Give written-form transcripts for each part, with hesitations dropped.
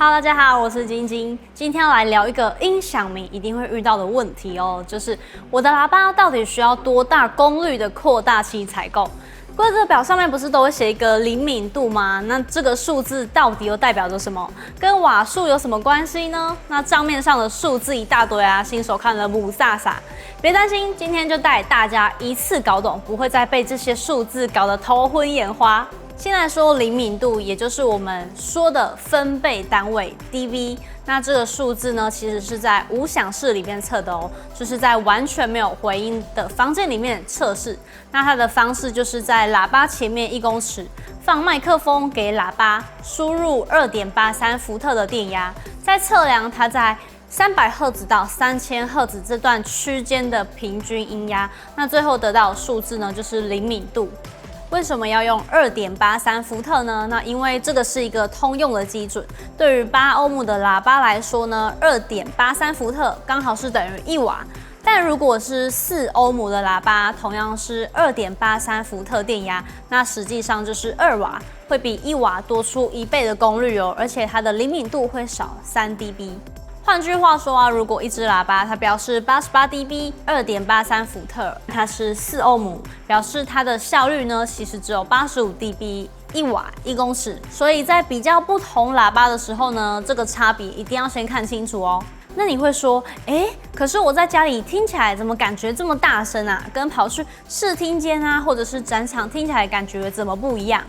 Hello， 大家好，我是晶晶。今天要来聊一个音响迷一定会遇到的问题哦，就是我的喇叭到底需要多大功率的扩大器采购？规格表上面不是都会写一个灵敏度吗？那这个数字到底又代表着什么？跟瓦数有什么关系呢？那账面上的数字一大堆啊，新手看了母萨萨。别担心，今天就带大家一次搞懂，不会再被这些数字搞得头昏眼花。先来说灵敏度，也就是我们说的分贝单位 dB。那这个数字呢，其实是在无响室里面测的哦，就是在完全没有回音的房间里面测试。那它的方式就是在喇叭前面1公尺放麦克风给喇叭，输入2.83伏特的电压，再测量它在300赫兹到3000赫兹这段区间的平均音压。那最后得到的数字呢，就是灵敏度。为什么要用2.83伏特呢？那因为这个是一个通用的基准，对于8欧姆的喇叭来说呢，2.83伏特刚好是等于1瓦。但如果是4欧姆的喇叭，同样是2.83伏特电压，那实际上就是2瓦，会比1瓦多出1倍的功率哦，而且它的灵敏度会少3 dB。换句话说啊，如果一支喇叭它表示88 dB 2.83伏特，它是4欧姆，表示它的效率呢其实只有85 dB 1瓦1公尺。所以在比较不同喇叭的时候呢，这个差别一定要先看清楚哦。那你会说，可是我在家里听起来怎么感觉这么大声啊？跟跑去试听间啊，或者是展场听起来感觉怎么不一样？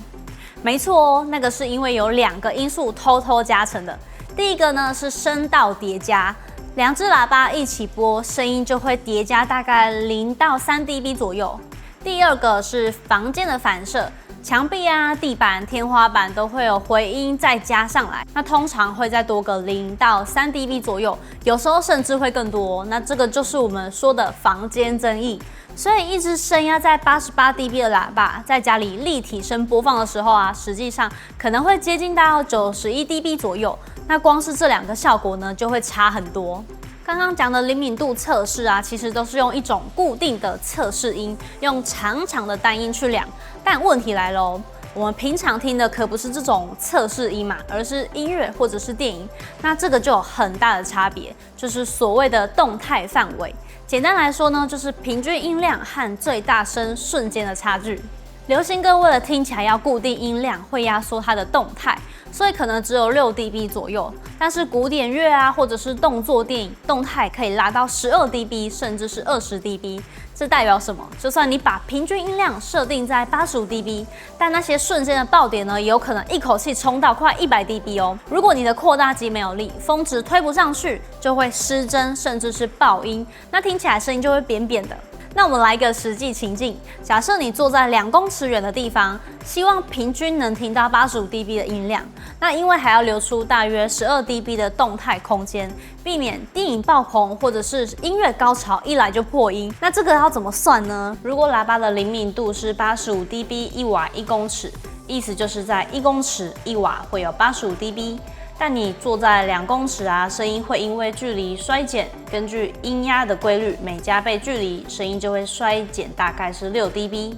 没错哦，那个是因为有2个因素偷偷加成的。第一个呢是声道叠加，2只喇叭一起播，声音就会叠加大概0到3 dB 左右。第二个是房间的反射，墙壁啊、地板、天花板都会有回音再加上来，那通常会再多个0到3 dB 左右，有时候甚至会更多。那这个就是我们说的房间增益。所以一支声压在88 dB 的喇叭，在家里立体声播放的时候啊，实际上可能会接近到91 dB 左右。那光是这2个效果呢，就会差很多。刚刚讲的灵敏度测试啊，其实都是用一种固定的测试音，用长长的单音去量。但问题来喽，我们平常听的可不是这种测试音嘛，而是音乐或者是电影。那这个就有很大的差别，就是所谓的动态范围。简单来说呢，就是平均音量和最大声瞬间的差距。流行歌为了听起来要固定音量，会压缩它的动态，所以可能只有6 dB 左右。但是古典乐啊，或者是动作电影，动态可以拉到12 dB， 甚至是20 dB。这代表什么？就算你把平均音量设定在85 dB， 但那些瞬间的爆点呢，也有可能一口气冲到快100 dB 哦。如果你的扩大机没有力，峰值推不上去，就会失真，甚至是爆音，那听起来声音就会扁扁的。那我们来一个实际情境，假设你坐在2公尺远的地方，希望平均能听到85 dB 的音量，那因为还要留出大约12 dB 的动态空间，避免电影爆棚或者是音乐高潮一来就破音。那这个要怎么算呢？如果喇叭的灵敏度是85 dB 1瓦1公尺，意思就是在1公尺1瓦会有85 dB。但你坐在2公尺啊，声音会因为距离衰减，根据音压的规律，每加倍距离，声音就会衰减大概是6 dB。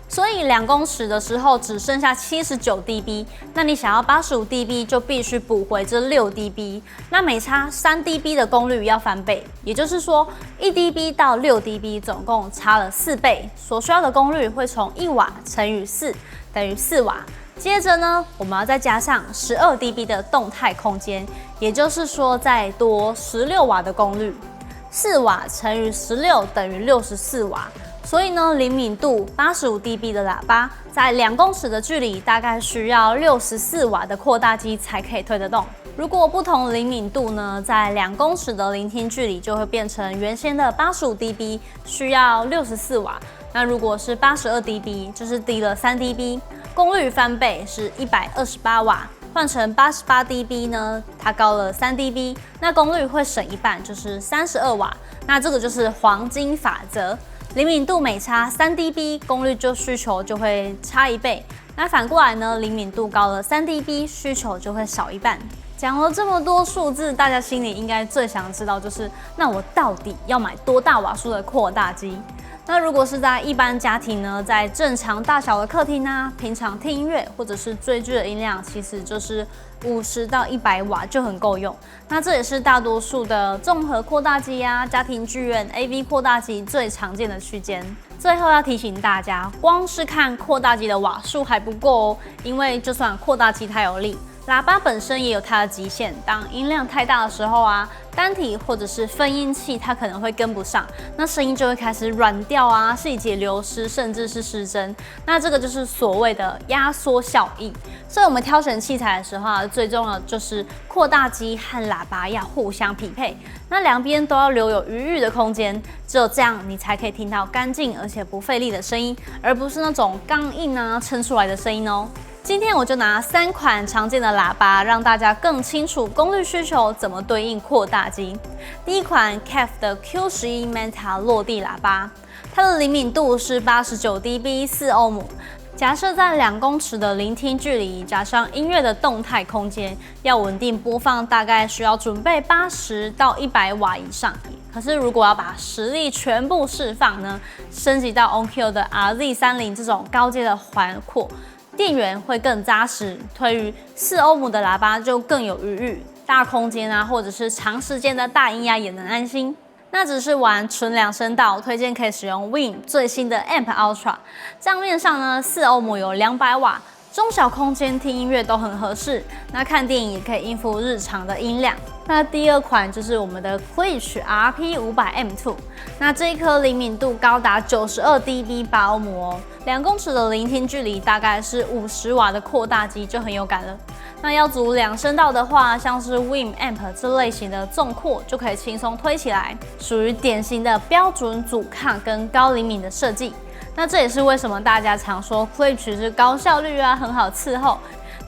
所以2公尺的时候只剩下79 dB， 那你想要85 dB 就必须补回这6 dB， 那每差3 dB 的功率要翻倍，也就是说1 dB 到6 dB 总共差了4倍，所需要的功率会从1瓦乘以4等于4瓦。接着呢，我们要再加上12 dB 的动态空间，也就是说再多16瓦的功率，4瓦乘以16等于64瓦。所以呢，灵敏度85 dB 的喇叭，在2公尺的距离，大概需要64瓦的扩大机才可以推得动。如果不同灵敏度呢，在2公尺的聆听距离就会变成原先的85 dB， 需要64瓦。那如果是82 dB， 就是低了3 dB， 功率翻倍是128瓦。换成88 dB 呢，它高了3 dB， 那功率会省一半，就是32瓦。那这个就是黄金法则。灵敏度每差3 dB， 功率需求就会差1倍。那反过来呢，灵敏度高了3 dB， 需求就会少一半。讲了这么多数字，大家心里应该最想知道就是，那我到底要买多大瓦数的扩大机？那如果是在一般家庭呢，在正常大小的客厅啊，平常听音乐或者是追剧的音量，其实就是50到100瓦就很够用。那这也是大多数的综合扩大机啊、家庭剧院、AV 扩大机最常见的区间。最后要提醒大家，光是看扩大机的瓦数还不够哦，因为就算扩大机太有力，喇叭本身也有它的极限。当音量太大的时候啊，单体或者是分音器它可能会跟不上，那声音就会开始软掉啊，细节流失，甚至是失真。那这个就是所谓的压缩效应。所以我们挑选器材的时候啊，最重要的就是扩大机和喇叭要互相匹配，那两边都要留有余裕的空间，只有这样你才可以听到干净而且不费力的声音，而不是那种刚硬啊撑出来的声音哦。今天我就拿3款常见的喇叭，让大家更清楚功率需求怎么对应扩大机。第一款 KEF 的 Q11 Manta 落地喇叭，它的灵敏度是89 dB 4欧姆。假设在2公尺的聆听距离，加上音乐的动态空间，要稳定播放，大概需要准备80到100瓦以上。可是如果要把实力全部释放呢，升级到 Onkyo 的 RZ30 这种高阶的环扩，电源会更扎实，推于4欧姆的喇叭就更有余裕，大空间啊，或者是长时间的大音压也能安心。那只是玩纯2声道，推荐可以使用 Win 最新的 Amp Ultra。账面上呢，4欧姆有200瓦，中小空间听音乐都很合适。那看电影也可以应付日常的音量。那第二款就是我们的 Klipsch RP500M2，那这一颗灵敏度高达92 dB 8欧姆哦，2公尺的聆听距离大概是50瓦的扩大机就很有感了。那要组2声道的话，像是 Win Amp 这类型的纵扩就可以轻松推起来，属于典型的标准阻抗跟高灵敏的设计。那这也是为什么大家常说 Klipsch 是高效率啊，很好伺候。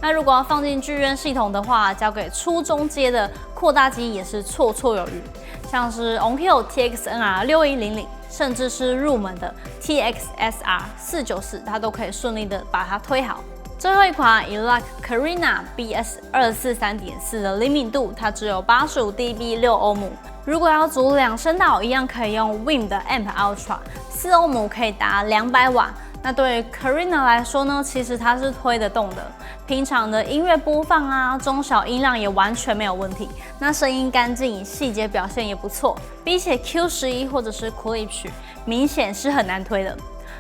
那如果要放进剧院系统的话，交给初中阶的扩大机也是绰绰有余，像是 Onkyo TXNR 6100，甚至是入门的 TXSR 494，它都可以顺利的把它推好。最后一款 Elock Carina BS 243.4的灵敏度，它只有85 dB 6欧姆。如果要组2声道，一样可以用 Win 的 Amp Ultra， 4欧姆可以达200瓦。那对于 Carina 来说呢，其实它是推得动的，平常的音乐播放啊，中小音量也完全没有问题。那声音干净，细节表现也不错，比起 Q11 或者是 Klipsch， 明显是很难推的。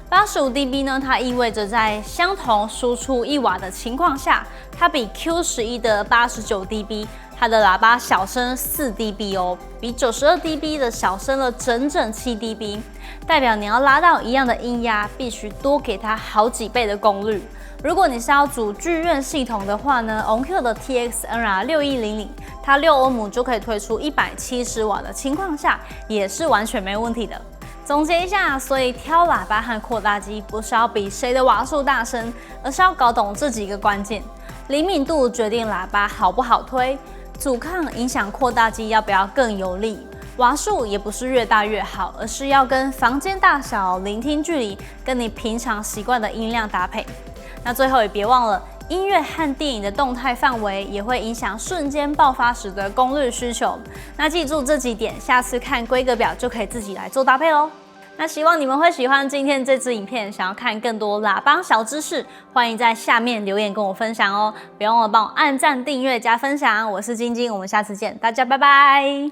85 dB 呢，它意味着在相同输出1瓦的情况下，它比 Q11 的89 dB， 它的喇叭小声4 dB 哦，比92 dB 的小声了整整7 dB， 代表你要拉到一样的音压，必须多给它好几倍的功率。如果你是要组剧院系统的话呢 ，Onkyo 的 TXNR 6100，它6欧姆就可以推出170瓦的情况下，也是完全没问题的。总结一下，所以挑喇叭和扩大机不是要比谁的瓦数大声，而是要搞懂这几个关键。灵敏度决定喇叭好不好推，阻抗影响扩大机要不要更有力。瓦数也不是越大越好，而是要跟房间大小、聆听距离跟你平常习惯的音量搭配。那最后也别忘了，音乐和电影的动态范围也会影响瞬间爆发时的功率需求。那记住这几点，下次看规格表就可以自己来做搭配咯。那希望你们会喜欢今天这支影片，想要看更多喇叭小知识，欢迎在下面留言跟我分享哦。别忘了帮我按赞、订阅、加分享。我是晶晶，我们下次见，大家拜拜。